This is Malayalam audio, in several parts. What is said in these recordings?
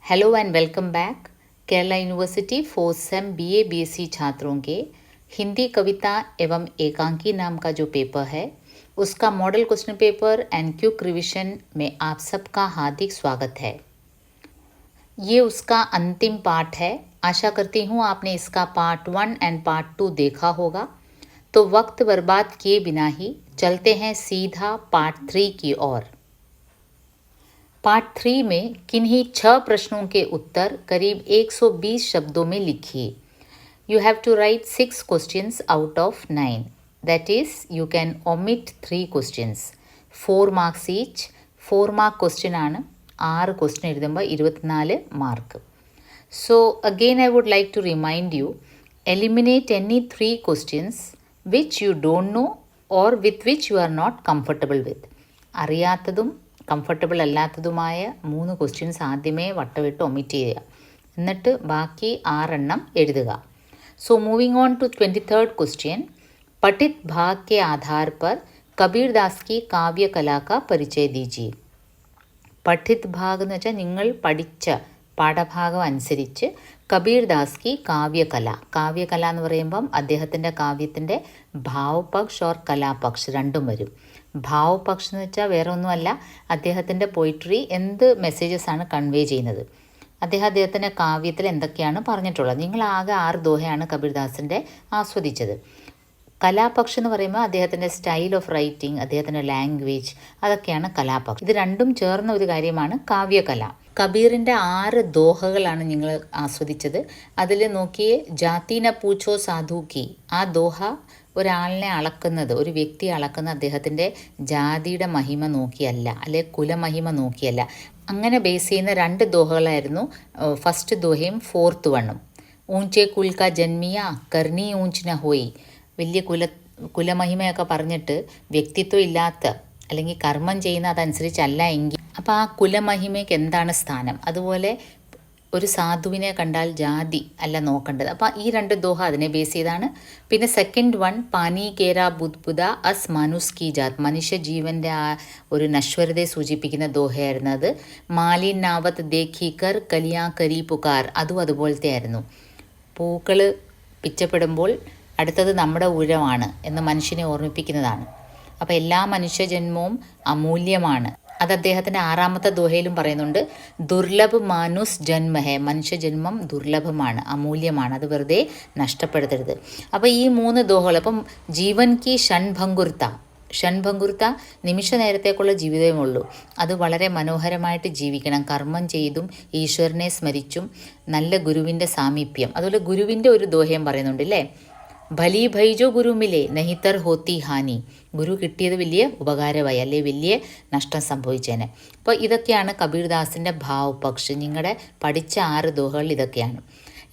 Hello and welcome back. Kerala university 4th same BA BSc छात्रों के हिंदी कविता एवं एकांकी नाम का जो पेपर है उसका model question paper and quick revision में आप सबका हार्दिक स्वागत है। ये उसका अंतिम पार्ट है। आशा करती हूँ आपने इसका पार्ट 1 एंड पार्ट 2 देखा होगा। तो वक्त बर्बाद किए बिना ही चलते हैं सीधा पार्ट 3 की ओर। पार्ट 3 में किन्हीं 6 प्रश्नों के उत्तर करीब 120 शब्दों में लिखिए। You have to write 6 questions out of 9. That is, you can omit 3 questions. 4 marks each. 4 mark question ആണ്. 6 ക്വസ്റ്റ്യൻ എഴുതുമ്പോൾ 24 mark. So again I would like to remind you, eliminate any 3 questions which you don't know or with which you are not comfortable with. അറിയാത്തതും കംഫർട്ടബിൾ അല്ലാത്തതുമായ 3 ക്വസ്റ്റ്യൻസ് ആദ്യമേ വട്ടമിട്ട് ഒമിറ്റ് ചെയ്യുക. എന്നിട്ട് ബാക്കി 6 എണ്ണം എഴുതുക. So moving on to 23rd question. पठित भाग के आधार पर കബീർദാസ് की काव्य कला का परिचय दीजिए. പഠിത് ഭാഗ് എന്ന് വെച്ചാൽ നിങ്ങൾ പഠിച്ച പാഠഭാഗം അനുസരിച്ച് കബീർദാസ് की കാവ്യകല. കാവ്യകല എന്ന് പറയുമ്പം അദ്ദേഹത്തിൻ്റെ കാവ്യത്തിൻ്റെ ഭാവപക്ഷ് ഓർ കലാപക്ഷ് രണ്ടും വരും. ഭാവപക്ഷ് എന്ന് വെച്ചാൽ വേറെ ഒന്നുമല്ല, അദ്ദേഹത്തിൻ്റെ പോയിട്രി എന്ത് മെസ്സേജസ് ആണ് കൺവേ ചെയ്യുന്നത്. അദ്ദേഹത്തിൻ്റെ കാവ്യത്തിൽ എന്തൊക്കെയാണ് പറഞ്ഞിട്ടുള്ളത്. നിങ്ങൾ ആകെ 6 ദോഹയാണ് കബീർദാസിൻ്റെ ആസ്വദിച്ചത്. കലാപക്ഷ് എന്ന് പറയുമ്പോൾ അദ്ദേഹത്തിൻ്റെ സ്റ്റൈൽ ഓഫ് റൈറ്റിംഗ്, അദ്ദേഹത്തിൻ്റെ ലാംഗ്വേജ്, അതൊക്കെയാണ് കലാപക്ഷ്. ഇത് രണ്ടും ചേർന്ന ഒരു കാര്യമാണ് കാവ്യകല. കബീറിൻ്റെ 6 ദോഹകളാണ് നിങ്ങൾ ആസ്വദിച്ചത്. അതിൽ നോക്കിയേ, ജാതീന പൂച്ചോ സാധുക്കി. ആ ദോഹ ഒരാളിനെ അളക്കുന്നത്, ഒരു വ്യക്തിയെ അളക്കുന്ന അദ്ദേഹത്തിൻ്റെ ജാതിയുടെ മഹിമ നോക്കിയല്ല, അല്ലെ കുലമഹിമ നോക്കിയല്ല. അങ്ങനെ ബേസ് ചെയ്യുന്ന 2 ദോഹകളായിരുന്നു ഫസ്റ്റ് ദോഹയും 4th വണ്ണും. ഊഞ്ചെ കുൽക്ക ജന്മിയ കർണി ഊഞ്ച് ന ഹോയി. വലിയ കുലമഹിമയൊക്കെ പറഞ്ഞിട്ട് വ്യക്തിത്വം ഇല്ലാത്ത അല്ലെങ്കിൽ കർമ്മം ചെയ്യുന്ന അതനുസരിച്ചല്ല എങ്കിൽ അപ്പോൾ ആ കുലമഹിമയ്ക്ക് എന്താണ് സ്ഥാനം. അതുപോലെ ഒരു സാധുവിനെ കണ്ടാൽ ജാതി അല്ല നോക്കേണ്ടത്. അപ്പോൾ ഈ 2 ദോഹ അതിനെ ബേസ് ചെയ്താണ്. പിന്നെ സെക്കൻഡ് വൺ, പാനി കേര ബുദ്ബുദ അസ് മാനുസ് കി ജാത്. മനുഷ്യജീവൻ്റെ ആ ഒരു നശ്വരതയെ സൂചിപ്പിക്കുന്ന ദോഹയായിരുന്നത്. മാലിൻ നാവത്ത് ദേഖിക്കർ കലിയാ കരി പുകാർ. അതും അതുപോലത്തെ ആയിരുന്നു. പൂക്കൾ പിച്ചപ്പെടുമ്പോൾ അടുത്തത് നമ്മുടെ ഊഴമാണ് എന്ന് മനുഷ്യനെ ഓർമ്മിപ്പിക്കുന്നതാണ്. അപ്പോൾ എല്ലാ മനുഷ്യജന്മവും അമൂല്യമാണ്. അത് അദ്ദേഹത്തിൻ്റെ 6ാമത്തെ ദോഹയിലും പറയുന്നുണ്ട്. ദുർലഭ് മാനുസ് ജന്മഹേ. മനുഷ്യജന്മം ദുർലഭമാണ്, അമൂല്യമാണ്, അത് വെറുതെ നഷ്ടപ്പെടുത്തരുത്. അപ്പോൾ ഈ 3 ദോഹകൾ. അപ്പം ജീവൻ കി ഷൺഭങ്കുർത്ത നിമിഷ നേരത്തേക്കുള്ള ജീവിതമേ ഉള്ളൂ. അത് വളരെ മനോഹരമായിട്ട് ജീവിക്കണം. കർമ്മം ചെയ്തും ഈശ്വരനെ സ്മരിച്ചും നല്ല ഗുരുവിൻ്റെ സാമീപ്യം. അതുപോലെ ഗുരുവിൻ്റെ ഒരു ദോഹയും പറയുന്നുണ്ട് അല്ലേ. ഭലി ഭൈജോ ഗുരു മിലേ നഹിതർ ഹോത്തി ഹാനി. ഗുരു കിട്ടിയത് വലിയ ഉപകാരമായി, അല്ലെ വലിയ നഷ്ടം സംഭവിച്ചേനെ. അപ്പോൾ ഇതൊക്കെയാണ് കബീർദാസിൻ്റെ ഭാവപക്ഷ്. നിങ്ങളുടെ പഠിച്ച 6 ദോഹകൾ ഇതൊക്കെയാണ്.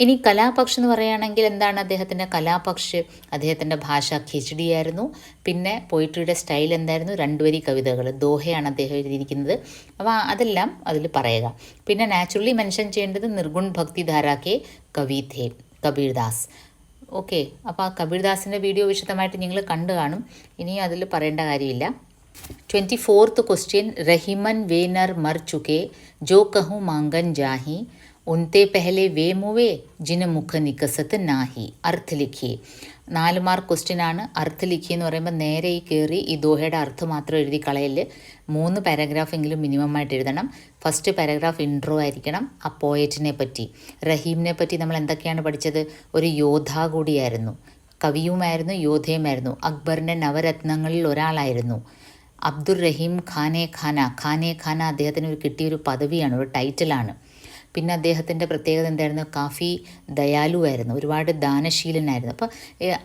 ഇനി കലാപക്ഷ് എന്ന് പറയുകയാണെങ്കിൽ എന്താണ് അദ്ദേഹത്തിൻ്റെ കലാപക്ഷ്? അദ്ദേഹത്തിൻ്റെ ഭാഷ ഖിച്ചടിയായിരുന്നു. പിന്നെ പോയിട്രിയുടെ സ്റ്റൈൽ എന്തായിരുന്നു? 2 വരി കവിതകൾ, ദോഹയാണ് അദ്ദേഹം എഴുതിയിരിക്കുന്നത്. അപ്പോൾ അതെല്ലാം അതിൽ പറയുക. പിന്നെ നാച്ചുറലി മെൻഷൻ ചെയ്യേണ്ടത് നിർഗുൺ ഭക്തി ധാരാക്കെ കവി ഥേ കബീർദാസ്. ഓക്കെ, അപ്പോൾ ആ കബീർദാസിൻ്റെ വീഡിയോ വിശദമായിട്ട് നിങ്ങൾ കണ്ടു കാണും. ഇനിയും അതിൽ പറയേണ്ട കാര്യമില്ല. 24th question. रहीमन वे नर मर चुके जो कहूँ मांगन जाही उनते पहले वे मुवे जिन मुख निकसत नाही. अर्थ लिखिए. 4 മാർക്ക് ക്വസ്റ്റ്യൻ ആണ്. അർത്ഥ ലിഖി എന്ന് പറയുമ്പോൾ നേരെ കയറി ഈ ദോഹയുടെ അർത്ഥം മാത്രം എഴുതി കളയല്. 3 പാരഗ്രാഫ് എങ്കിലും മിനിമം ആയിട്ട് എഴുതണം. ഫസ്റ്റ് പാരഗ്രാഫ് ഇൻട്രോ ആയിരിക്കണം. ആ പോയറ്റിനെ പറ്റി, റഹീമിനെ പറ്റി നമ്മൾ എന്തൊക്കെയാണ് പഠിച്ചത്? ഒരു യോദ്ധാ കൂടിയായിരുന്നു, കവിയുമായിരുന്നു, യോദ്ധയുമായിരുന്നു. അക്ബറിൻ്റെ നവരത്നങ്ങളിൽ ഒരാളായിരുന്നു. അബ്ദുർ റഹീം ഖാനെ ഖാന അദ്ദേഹത്തിന് കിട്ടിയൊരു പദവിയാണ്, ഒരു ടൈറ്റിലാണ്. പിന്നെ അദ്ദേഹത്തിൻ്റെ പ്രത്യേകത എന്തായിരുന്നു? കാഫി ദയാലുവായിരുന്നു, ഒരുപാട് ദാനശീലനായിരുന്നു. അപ്പോൾ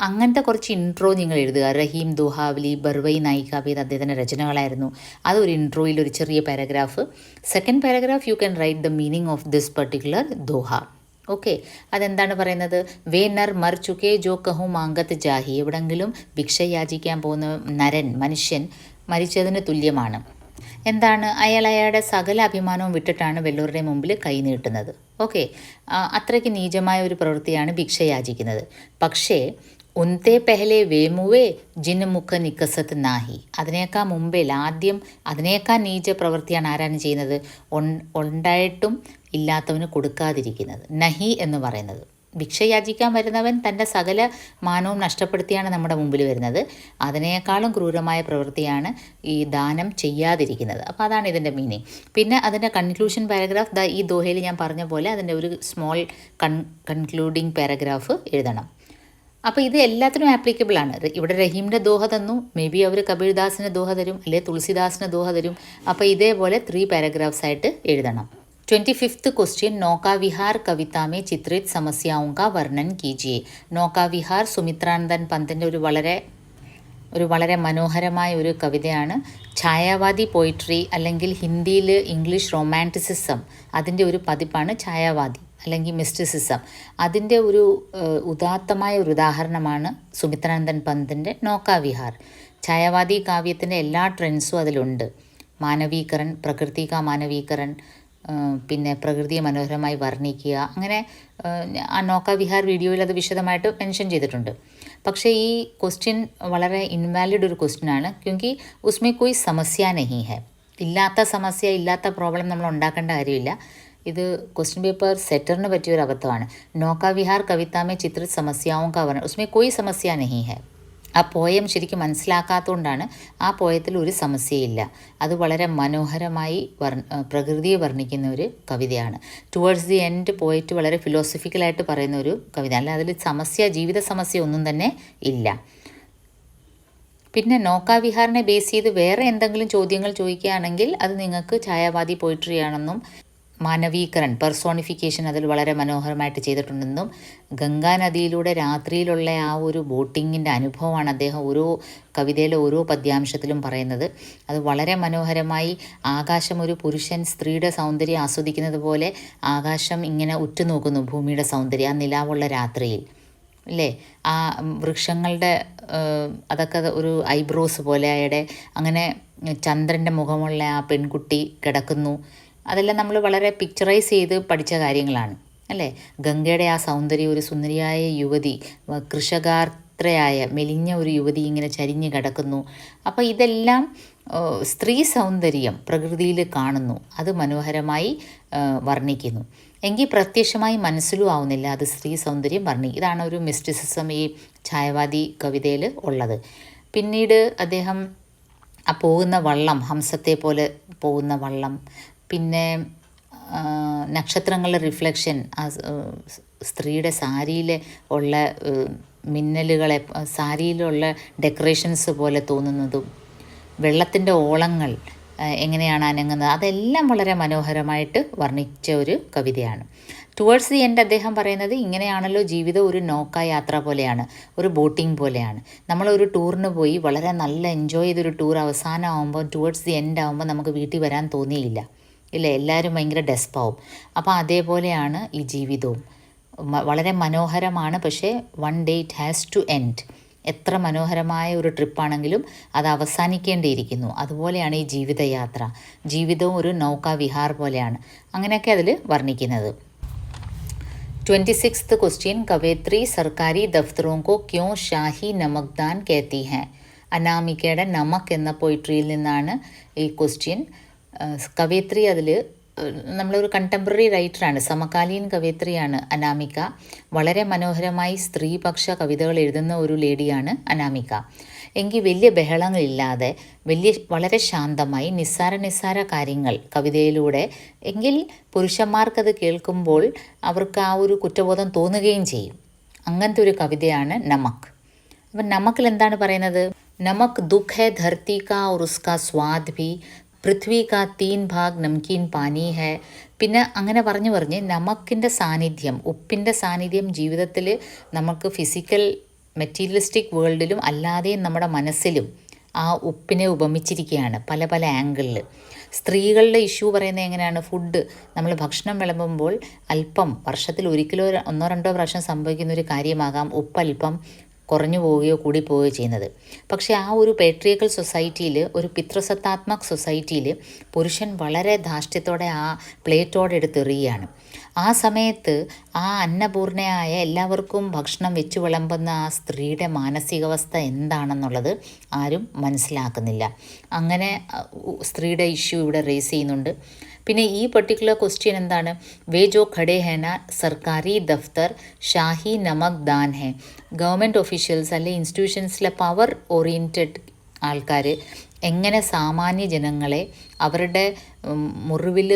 അങ്ങനത്തെ കുറച്ച് ഇൻട്രോ നിങ്ങൾ എഴുതുക. റഹീം ദോഹാവലി, ബർവൈ നായികാവേദ് അദ്ദേഹത്തിൻ്റെ രചനകളായിരുന്നു. അതൊരു ഇൻട്രോയിൽ ഒരു ചെറിയ paragraph. Second paragraph you can write the meaning of this particular Doha. Okay, അതെന്താണ് പറയുന്നത്? വേ നർ മർ ചുക്കേ ജോ കഹു മാങ്കത്ത് ജാഹി. എവിടെങ്കിലും ഭിക്ഷ യാചിക്കാൻ പോകുന്ന നരൻ, മനുഷ്യൻ മരിച്ചതിന് തുല്യമാണ്. എന്താണ്? അയാളുടെ സകല അഭിമാനവും വിട്ടിട്ടാണ് വല്ലവരുടെ മുമ്പിൽ കൈ നീട്ടുന്നത്. ഓക്കെ, അത്രയ്ക്ക് നീചമായ ഒരു പ്രവൃത്തിയാണ് ഭിക്ഷ യാചിക്കുന്നത്. പക്ഷേ ഉൻത്തെ പെഹലെ വേമുവേ ജിന് മുഖ നിക്കസത്ത് നാഹി. അതിനേക്കാൾ മുമ്പിൽ ആദ്യം അതിനേക്കാൾ നീച പ്രവൃത്തിയാണ് ആരാണ് ചെയ്യുന്നത്? ഉണ്ടായിട്ടും ഇല്ലാത്തവന് കൊടുക്കാതിരിക്കുന്നത്. നഹി എന്ന് പറയുന്നത്, ഭിക്ഷ യാചിക്കാൻ വരുന്നവൻ തൻ്റെ സകല മാനവും നഷ്ടപ്പെടുത്തിയാണ് നമ്മുടെ മുമ്പിൽ വരുന്നത്. അതിനേക്കാളും ക്രൂരമായ പ്രവൃത്തിയാണ് ഈ ദാനം ചെയ്യാതിരിക്കുന്നത്. അപ്പോൾ അതാണ് ഇതിൻ്റെ മീനിങ്. പിന്നെ അതിൻ്റെ കൺക്ലൂഷൻ പാരഗ്രാഫ് ഈ ദോഹയിൽ ഞാൻ പറഞ്ഞ പോലെ അതിൻ്റെ ഒരു സ്മോൾ കൺക്ലൂഡിങ് പാരഗ്രാഫ് എഴുതണം. അപ്പോൾ ഇത് എല്ലാത്തിനും ആപ്ലിക്കബിൾ ആണ്. ഇവിടെ റഹീമിൻ്റെ ദോഹ തന്നു, മേ ബി അവർ കബീർദാസിന് ദോഹ തരും, അല്ലെങ്കിൽ തുളസിദാസിന് ദോഹ തരും. അപ്പോൾ ഇതേപോലെ 3 പാരഗ്രാഫ്സ് ആയിട്ട് എഴുതണം. 25th क्वेश्चन, नौका विहार कविता में चित्रित समस्याओं का वर्णन कीजिए. नौका विहार സുമിത്രാനന്ദൻ പന്തിൻ്റെ ഒരു വളരെ മനോഹരമായ ഒരു കവിതയാണ്. ഛായാവാദി പോയിട്രി അല്ലെങ്കിൽ ഹിന്ദിയിൽ ഇംഗ്ലീഷ് റൊമാൻറ്റിസിസം, അതിൻ്റെ ഒരു പതിപ്പാണ് ഛായാവാദി അല്ലെങ്കിൽ മിസ്റ്റിസിസം. അതിൻ്റെ ഒരു ഉദാത്തമായ ഒരു ഉദാഹരണമാണ് സുമിത്രാനന്ദൻ പന്തിൻ്റെ നോക്കാ വിഹാർ. ഛായാവാദി കാവ്യത്തിൻ്റെ എല്ലാ ട്രെൻഡ്സും അതിലുണ്ട്. മാനവീകരൺ, പ്രകൃതി കാ മാനവീകരൺ, പിന്നെ പ്രകൃതിയെ മനോഹരമായി വർണ്ണിക്കുക, അങ്ങനെ ആ നോക്കാ വിഹാർ വീഡിയോയിൽ അത് വിശദമായിട്ട് മെൻഷൻ ചെയ്തിട്ടുണ്ട്. പക്ഷേ ഈ ക്വസ്റ്റ്യൻ വളരെ ഇൻവാലിഡ് ഒരു ക്വസ്റ്റ്യനാണ്. ക്യോങ്കി ഉസ്മേ കോയി സമസ്യ നഹി ഹെ. ഇല്ലാത്ത സമസ്യ, ഇല്ലാത്ത പ്രോബ്ലം നമ്മൾ ഉണ്ടാക്കേണ്ട കാര്യമില്ല. ഇത് ക്വസ്റ്റ്യൻ പേപ്പർ സെറ്ററിന് പറ്റിയൊരു അബദ്ധമാണ്. നോക്കാ വിഹാർ കവിതാമേ ചിത്രിത് സമസ്യാവും കാ വർണ്ണൻ, ഉസ്മേ കോയി സമസ്യ നഹി ഹെ. ആ പോയം ശരിക്കും മനസ്സിലാക്കാത്തതുകൊണ്ടാണ് ആ പോയത്തിൽ ഒരു സമസ്യയില്ല. അത് വളരെ മനോഹരമായി പ്രകൃതിയെ വർണ്ണിക്കുന്ന ഒരു കവിതയാണ്. ടുവേർഡ്സ് ദി എൻഡ് പോയിട്ട് വളരെ ഫിലോസഫിക്കലായിട്ട് പറയുന്ന ഒരു കവിത അല്ല. അതിൽ സമസ്യ, ജീവിത സമസ്യ ഒന്നും തന്നെ ഇല്ല. പിന്നെ നോക്കാ വിഹാറിനെ ബേസ് ചെയ്ത് വേറെ എന്തെങ്കിലും ചോദ്യങ്ങൾ ചോദിക്കുകയാണെങ്കിൽ അത് നിങ്ങൾക്ക് ഛായാവാദി പോയിട്രി ആണെന്നും മാനവീകരൺ, പെർസോണിഫിക്കേഷൻ അതിൽ വളരെ മനോഹരമായിട്ട് ചെയ്തിട്ടുണ്ടെന്നും ഗംഗാ നദിയിലൂടെ രാത്രിയിലുള്ള ആ ഒരു ബോട്ടിങ്ങിൻ്റെ അനുഭവമാണ് അദ്ദേഹം ഓരോ കവിതയിലെ ഓരോ പദ്യാംശത്തിലും പറയുന്നത്. അത് വളരെ മനോഹരമായി ആകാശം, ഒരു പുരുഷൻ സ്ത്രീയുടെ സൗന്ദര്യം ആസ്വദിക്കുന്നത് പോലെ ആകാശം ഇങ്ങനെ ഉറ്റുനോക്കുന്നു ഭൂമിയുടെ സൗന്ദര്യം ആ നിലാവുള്ള രാത്രിയിൽ, അല്ലേ? ആ വൃക്ഷങ്ങളുടെ അതൊക്കെ ഒരു ഐബ്രോസ് പോലെ അയാളുടെ, അങ്ങനെ ചന്ദ്രൻ്റെ മുഖമുള്ള ആ പെൺകുട്ടി കിടക്കുന്നു. അതെല്ലാം നമ്മൾ വളരെ പിക്ചറൈസ് ചെയ്ത് പഠിച്ച കാര്യങ്ങളാണ്, അല്ലേ? ഗംഗയുടെ ആ സൗന്ദര്യം, ഒരു സുന്ദരിയായ യുവതി, കൃഷകാർത്രയായ മെലിഞ്ഞ ഒരു യുവതി ഇങ്ങനെ ചരിഞ്ഞ് കിടക്കുന്നു. അപ്പോൾ ഇതെല്ലാം സ്ത്രീ സൗന്ദര്യം പ്രകൃതിയിൽ കാണുന്നു, അത് മനോഹരമായി വർണ്ണിക്കുന്നു. എങ്കിൽ പ്രത്യക്ഷമായി മനസ്സിലും ആവുന്നില്ല അത് സ്ത്രീ സൗന്ദര്യം ഇതാണ് ഒരു മിസ്റ്റിസിസം ഈ ഛായാവാദി കവിതയിൽ ഉള്ളത്. പിന്നീട് അദ്ദേഹം ആ പോകുന്ന വള്ളം, ഹംസത്തെ പോലെ പോകുന്ന വള്ളം, പിന്നെ നക്ഷത്രങ്ങളുടെ റിഫ്ലക്ഷൻ, ആ സ്ത്രീയുടെ സാരിയിൽ ഉള്ള മിന്നലുകളെ, സാരിയിലുള്ള ഡെക്കറേഷൻസ് പോലെ തോന്നുന്നതും, വെള്ളത്തിൻ്റെ ഓളങ്ങൾ എങ്ങനെയാണ് അനങ്ങുന്നത്, അതെല്ലാം വളരെ മനോഹരമായിട്ട് വർണ്ണിച്ച ഒരു കവിതയാണ്. ടുവേർഡ്സ് ദി എൻഡ് അദ്ദേഹം പറയുന്നത് ഇങ്ങനെയാണല്ലോ ജീവിതം, ഒരു നൗക യാത്ര പോലെയാണ്, ഒരു ബോട്ടിംഗ് പോലെയാണ്. നമ്മളൊരു ടൂറിന് പോയി വളരെ നല്ല എൻജോയ് ചെയ്തൊരു ടൂർ അവസാനം ആകുമ്പോൾ, ടുവേർഡ്സ് ദി എൻഡ് ആകുമ്പോൾ നമുക്ക് വീട്ടിൽ വരാൻ തോന്നിയില്ല, ഇല്ല, എല്ലാവരും ഭയങ്കര ഡെസ്പാവും. അപ്പോൾ അതേപോലെയാണ് ഈ ജീവിതവും. വളരെ മനോഹരമാണ്, പക്ഷേ one day it has to end. എത്ര മനോഹരമായ ഒരു ട്രിപ്പാണെങ്കിലും അത് അവസാനിക്കേണ്ടിയിരിക്കുന്നു. അതുപോലെയാണ് ഈ ജീവിതയാത്ര. ജീവിതവും ഒരു നൗകാ വിഹാർ പോലെയാണ്. അങ്ങനെയൊക്കെ അതിൽ വർണ്ണിക്കുന്നത്. 26th क्वेश्चन, कवयित्री सरकारी दफ्तरों को क्यों शाही नमकदान कहती हैं? അനാമികയുടെ നമക് എന്ന പോയിട്രിയിൽ നിന്നാണ് ഈ ക്വസ്റ്റ്യൻ. കവയത്രി അതിൽ നമ്മളൊരു കണ്ടംപററി റൈറ്ററാണ്, സമകാലീൻ കവയത്രിയാണ് അനാമിക. വളരെ മനോഹരമായി സ്ത്രീപക്ഷ കവിതകൾ എഴുതുന്ന ഒരു ലേഡിയാണ് അനാമിക. എങ്കിൽ വലിയ ബഹളങ്ങളില്ലാതെ വളരെ ശാന്തമായി നിസ്സാര കാര്യങ്ങൾ കവിതയിലൂടെ, എങ്കിൽ പുരുഷന്മാർക്കത് കേൾക്കുമ്പോൾ അവർക്ക് ആ ഒരു കുറ്റബോധം തോന്നുകയും ചെയ്യും. അങ്ങനത്തെ ഒരു കവിതയാണ് നമക്. അപ്പം നമക്കിൽ എന്താണ് പറയുന്നത്? നമക് ദുഃഖ് ഹെ ധർത്തി കാ और उसका स्वाद भी പൃഥ്വി കാ 3 ഭാഗ് നംകീൻ പാനി ഹെ. പിന്നെ അങ്ങനെ പറഞ്ഞ് നമക്കിൻ്റെ സാന്നിധ്യം, ഉപ്പിൻ്റെ സാന്നിധ്യം ജീവിതത്തിൽ നമുക്ക് ഫിസിക്കൽ മെറ്റീരിയലിസ്റ്റിക് വേൾഡിലും അല്ലാതെയും നമ്മുടെ മനസ്സിലും ആ ഉപ്പിനെ ഉപമിച്ചിരിക്കുകയാണ് പല ആംഗിളിൽ. സ്ത്രീകളുടെ ഇഷ്യൂ പറയുന്നത് എങ്ങനെയാണ്? ഫുഡ്, നമ്മൾ ഭക്ഷണം വിളമ്പുമ്പോൾ അല്പം, വർഷത്തിൽ ഒരിക്കലോ 1-2 പ്രാവശ്യം സംഭവിക്കുന്ന ഒരു കാര്യമാകാം ഉപ്പ് അല്പം കുറഞ്ഞു പോവുകയോ കൂടി പോവുകയോ ചെയ്യുന്നത്. പക്ഷേ ആ ഒരു പേട്രിയക്കൽ സൊസൈറ്റിയിൽ, ഒരു പിതൃസത്താത്മക് സൊസൈറ്റിയിൽ പുരുഷൻ വളരെ ധാർഷ്ട്യത്തോടെ ആ പ്ലേറ്റോടെ എടുത്തെറിയുകയാണ്. ആ സമയത്ത് ആ അന്നപൂർണയായ എല്ലാവർക്കും ഭക്ഷണം വെച്ച് വിളമ്പുന്ന ആ സ്ത്രീയുടെ മാനസികാവസ്ഥ എന്താണെന്നുള്ളത് ആരും മനസ്സിലാക്കുന്നില്ല. അങ്ങനെ സ്ത്രീയുടെ ഇഷ്യൂ ഇവിടെ റേസ് ചെയ്യുന്നുണ്ട്. പിന്നെ ഈ പെർട്ടിക്കുലർ ക്വസ്റ്റ്യൻ എന്താണ്, വേ ജോ ഖഡേ ഹേ ന സർക്കാരി ദഫ്തർ ഷാഹി നമക് ദാൻ ഹേ. ഗവൺമെൻറ് ഒഫീഷ്യൽസ് അല്ലെ ഇൻസ്റ്റിറ്റ്യൂഷൻസിലെ പവർ ഓറിയൻറ്റഡ് ആൾക്കാർ എങ്ങനെ സാമാന്യ ജനങ്ങളെ അവരുടെ മുറിവിൽ,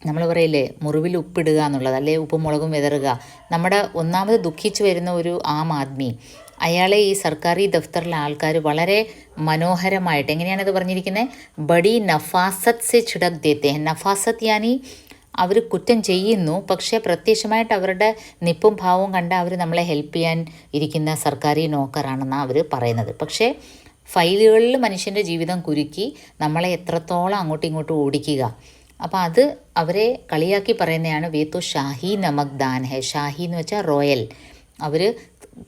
നമ്മൾ പറയില്ലേ മുറിവിൽ ഉപ്പിടുക എന്നുള്ളത്, അല്ലെ ഉപ്പും മുളകും വിതറുക. നമ്മുടെ ഒന്നാമത് ദുഃഖിച്ചു വരുന്ന ഒരു ആം ആദ്മി, അയാളെ ഈ സർക്കാരി ദഫ്തറിലെ ആൾക്കാർ വളരെ മനോഹരമായിട്ട്, എങ്ങനെയാണിത് പറഞ്ഞിരിക്കുന്നത്, ബഡി നഫാസത്ത് സെ ചിടക് ദേത്തെ ഹെ. നഫാസത്ത് യാനി അവർ കുറ്റം ചെയ്യുന്നു, പക്ഷേ പ്രത്യക്ഷമായിട്ട് അവരുടെ നിപ്പും ഭാവവും കണ്ട് അവർ നമ്മളെ ഹെൽപ്പ് ചെയ്യാൻ ഇരിക്കുന്ന സർക്കാരി നോക്കറാണെന്നാണ് അവർ പറയുന്നത്. പക്ഷേ ഫയലുകളിൽ മനുഷ്യൻ്റെ ജീവിതം കുരുക്കി നമ്മളെ എത്രത്തോളം അങ്ങോട്ടും ഇങ്ങോട്ടും ഓടിക്കുക. അപ്പോൾ അത് അവരെ കളിയാക്കി പറയുന്നതാണ് വേത്തോ ഷാഹി നമക് ദാൻ ഹെ. ഷാഹി എന്ന് വെച്ചാൽ റോയൽ. അവർ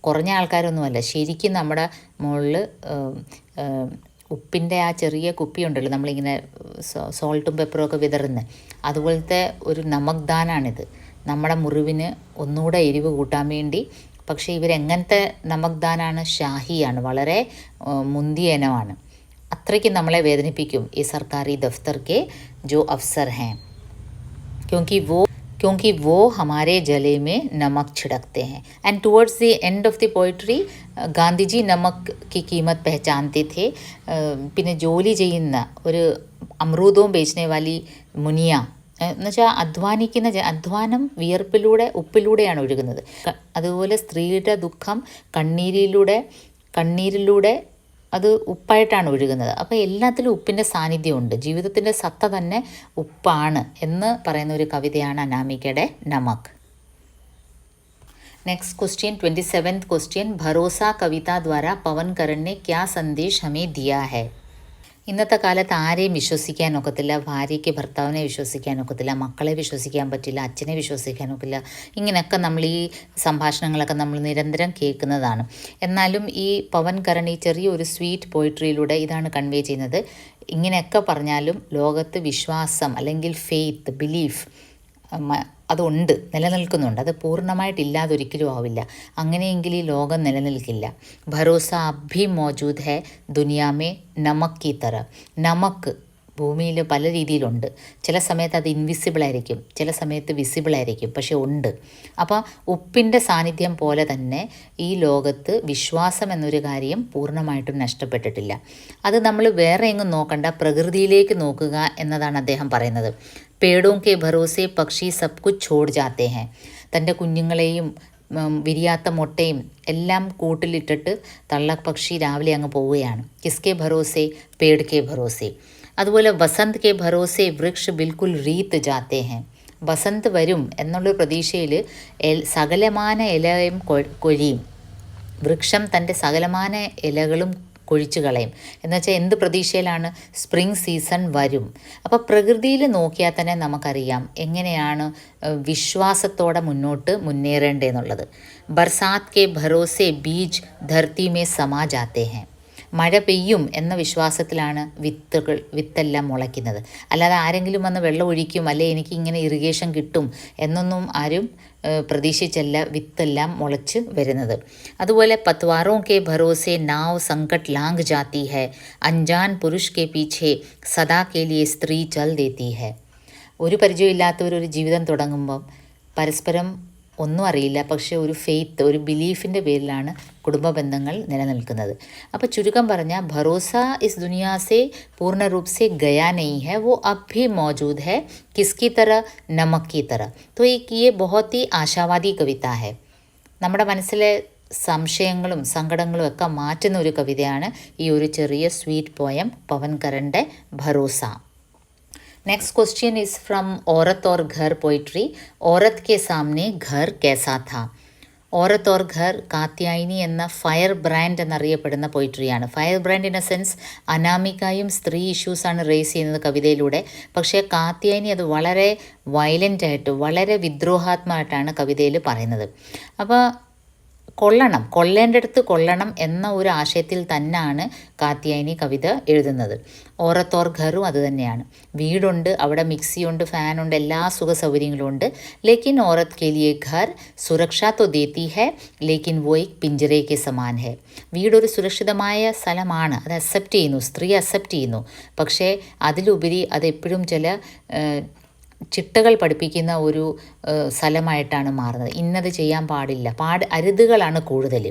കുറഞ്ഞ ആൾക്കാരൊന്നുമല്ല, ശരിക്കും നമ്മുടെ മുകളിൽ ഉപ്പിൻ്റെ ആ ചെറിയ കുപ്പിയുണ്ടല്ലോ, നമ്മളിങ്ങനെ സോൾട്ടും പെപ്പറും ഒക്കെ വിതറുന്നത്, അതുപോലത്തെ ഒരു നമക് ദാനാണിത്. നമ്മുടെ മുറിവിന് ഒന്നുകൂടെ എരിവ് കൂട്ടാൻ വേണ്ടി. പക്ഷേ ഇവരെങ്ങനത്തെ നമക് ദാനാണ്, ഷാഹിയാണ്, വളരെ മുന്തിയ ഇനമാണ്. അത്രയ്ക്ക് നമ്മളെ വേദനിപ്പിക്കും ഈ സർക്കാരി ദഫ്തർ के जो अफसर हैं, क्योंकि वो हमारे जले में नमक छिड़कते हैं. And towards the end of the poetry Gandhi G നമക് की कीमत पहचानते थे. പിന്നെ ജോലി ചെയ്യുന്ന ഒരു അമൃതവും ബേച്ചനെ വാലി മുനിയ എന്നുവെച്ചാൽ അധ്വാനിക്കുന്ന അധ്വാനം വിയർപ്പിലൂടെ ഉപ്പിലൂടെയാണ് ഒഴുകുന്നത്. അതുപോലെ സ്ത്രീയുടെ ദുഃഖം കണ്ണീരിലൂടെ അത് ഉപ്പായിട്ടാണ് ഒഴുകുന്നത്. അപ്പോൾ എല്ലാത്തിലും ഉപ്പിൻ്റെ സാന്നിധ്യമുണ്ട്. ജീവിതത്തിൻ്റെ സത്ത തന്നെ ഉപ്പാണ് എന്ന് പറയുന്ന ഒരു കവിതയാണ് അനാമികയുടെ നമക്. नेक्स्ट क्वेश्चन 27th क्वेश्चन, भरोसा कविता द्वारा पवन करण ने क्या संदेश हमें दिया है. ഇന്നത്തെ കാലത്ത് ആരെയും വിശ്വസിക്കാനൊക്കത്തില്ല. ഭാര്യയ്ക്ക് ഭർത്താവിനെ വിശ്വസിക്കാനൊക്കത്തില്ല, മക്കളെ വിശ്വസിക്കാൻ പറ്റില്ല, അച്ഛനെ വിശ്വസിക്കാനൊക്കില്ല. ഇങ്ങനെയൊക്കെ നമ്മൾ ഈ സംഭാഷണങ്ങളൊക്കെ നമ്മൾ നിരന്തരം കേൾക്കുന്നതാണ്. എന്നാലും ഈ പവൻ കരൺ ഈ ചെറിയൊരു സ്വീറ്റ് പോയിട്രിയിലൂടെ ഇതാണ് കൺവേ ചെയ്യുന്നത്. ഇങ്ങനെയൊക്കെ പറഞ്ഞാലും ലോകത്ത് വിശ്വാസം അല്ലെങ്കിൽ ഫെയ്ത്ത്, ബിലീഫ് അതുണ്ട്, നിലനിൽക്കുന്നുണ്ട്. അത് പൂർണ്ണമായിട്ടില്ലാതെ ഒരിക്കലും ആവില്ല. അങ്ങനെയെങ്കിൽ ഈ ലോകം നിലനിൽക്കില്ല. ഭരോസ അഭി മൗജൂദ് ഹെ ദുനിയാമേ നമക് കി തറ. നമക്ക് ഭൂമിയിൽ പല രീതിയിലുണ്ട്. ചില സമയത്ത് അത് ഇൻവിസിബിളായിരിക്കും, ചില സമയത്ത് വിസിബിളായിരിക്കും, പക്ഷെ ഉണ്ട്. അപ്പോൾ ഉപ്പിൻ്റെ സാന്നിധ്യം പോലെ തന്നെ ഈ ലോകത്ത് വിശ്വാസം എന്നൊരു കാര്യം പൂർണ്ണമായിട്ടും നഷ്ടപ്പെട്ടിട്ടില്ല. അത് നമ്മൾ വേറെ എങ്ങും നോക്കണ്ട, പ്രകൃതിയിലേക്ക് നോക്കുക എന്നതാണ് അദ്ദേഹം പറയുന്നത്. പേടോं के भरोसे പക്ഷി സബ് കുച്ച് ഛോഡ് ജാത്തെ ഹെ. തൻ്റെ കുഞ്ഞുങ്ങളെയും വിരിയാത്ത മുട്ടയും എല്ലാം കൂട്ടിലിട്ടിട്ട് തള്ളപ്പക്ഷി രാവിലെ അങ്ങ് പോവുകയാണ്. കിസ്കെ ഭരോസെ, പേട് കെ ഭരോസെ. അതുപോലെ വസന്ത് കെ ഭരോസെ വൃക്ഷ ബിൽക്കുൽ റീത്ത് ജാത്തെ ഹെ. വസന്ത് വരും എന്നുള്ളൊരു പ്രതീക്ഷയിൽ സകലമാന ഇലയും കൊഴിയും. വൃക്ഷം തൻ്റെ സകലമാന ഇലകളും കൊഴിച്ചു കളയും. എന്നുവെച്ചാൽ എന്ത് പ്രതീക്ഷയിലാണ്, സ്പ്രിംഗ് സീസൺ വരും. അപ്പോൾ പ്രകൃതിയിൽ നോക്കിയാൽ തന്നെ നമുക്കറിയാം എങ്ങനെയാണ് വിശ്വാസത്തോടെ മുന്നേറേണ്ടതെന്നുള്ളത്. ബർസാത്ത് കെ ഭരോസെ ബീജ് ധർത്തി മേ സമാ ജാത്തെ ഹെ. മഴ പെയ്യും എന്ന വിശ്വാസത്തിലാണ് വിത്തെല്ലാം മുളയ്ക്കുന്നത്. അല്ലാതെ ആരെങ്കിലും വന്ന് വെള്ളം ഒഴിക്കും, അല്ലെ എനിക്ക് ഇങ്ങനെ ഇറിഗേഷൻ കിട്ടും എന്നൊന്നും ആരും പ്രതീക്ഷിച്ചല്ല വിത്തെല്ലാം മുളച്ച് വരുന്നത്. അതുപോലെ പത്വാറോं के भरोसे नाव संकट लांघ जाती है, अनजान पुरुष के पीछे सदा के लिए स्त्री चल देती है. ഒരു പരിചയമില്ലാത്തവരൊരു ജീവിതം തുടങ്ങുമ്പം പരസ്പരം ഒന്നും അറിയില്ല, പക്ഷേ ഒരു ഫെയ്ത്ത്, ഒരു ബിലീഫിൻ്റെ പേരിലാണ് കുടുംബ ബന്ധങ്ങൾ നിലനിൽക്കുന്നത്. അപ്പോൾ ചുരുക്കം പറഞ്ഞാൽ ഭരോസ ഇസ് ദുനിയാ സെ പൂർണ്ണ रूप से गया नहीं है, वो अब भी मौजूद है, किसकी तरह, नमक की तरह. तो एक ये बहुत ही आशावादी कविता है. നമ്മുടെ മനസ്സിലെ സംശയങ്ങളും സങ്കടങ്ങളും ഒക്കെ മാറ്റുന്ന ഒരു കവിതയാണ് ഈ ഒരു ചെറിയ സ്വീറ്റ് പോയം പവൻ കരൻ്റെ Bharosa. Next question is from Aurat aur घर पोइट्री. औरत के सामने घर कैसा था. औरत और घर കാത്യായനി എന്ന ഫയർ ബ്രാൻഡ് എന്നറിയപ്പെടുന്ന പോയിട്രിയാണ്. Firebrand in a sense അനാമികയും സ്ത്രീ ഇഷ്യൂസാണ് റേസ് ചെയ്യുന്നത് കവിതയിലൂടെ. പക്ഷേ കാത്യായനി അത് വളരെ വയലൻ്റായിട്ട്, വളരെ വിദ്രോഹാത്മകമായിട്ടാണ് കവിതയിൽ പറയുന്നത്. അപ്പോൾ കൊള്ളണം, കൊള്ളേണ്ടടുത്ത് കൊള്ളണം എന്ന ഒരു ആശയത്തിൽ തന്നെയാണ് കാത്യായനി കവിത എഴുതുന്നത്. ഓറത്തോർ ഘറും അത് തന്നെയാണ്. വീടുണ്ട്, അവിടെ മിക്സിയുണ്ട്, ഫാനുണ്ട്, എല്ലാ സുഖ സൗകര്യങ്ങളും ഉണ്ട്. ലേക്കിൻ ഓറത്ത് കെ ലിയെ ഘർ സുരക്ഷ തോ ദേത്തി ഹെ ലേക്കിൻ വോ എക് പിഞ്ചറേ കെ സമാൻ ഹെ. വീടൊരു സുരക്ഷിതമായ സ്ഥലമാണ്, അത് അക്സെപ്റ്റ് ചെയ്യുന്നു, സ്ത്രീ അക്സെപ്റ്റ് ചെയ്യുന്നു. പക്ഷേ അതിലുപരി അതെപ്പോഴും ചില ചിട്ടകൾ പഠിപ്പിക്കുന്ന ഒരു സ്ഥലമായിട്ടാണ് മാറുന്നത്. ഇന്നത് ചെയ്യാൻ പാടില്ല, അരുതുകളാണ് കൂടുതൽ.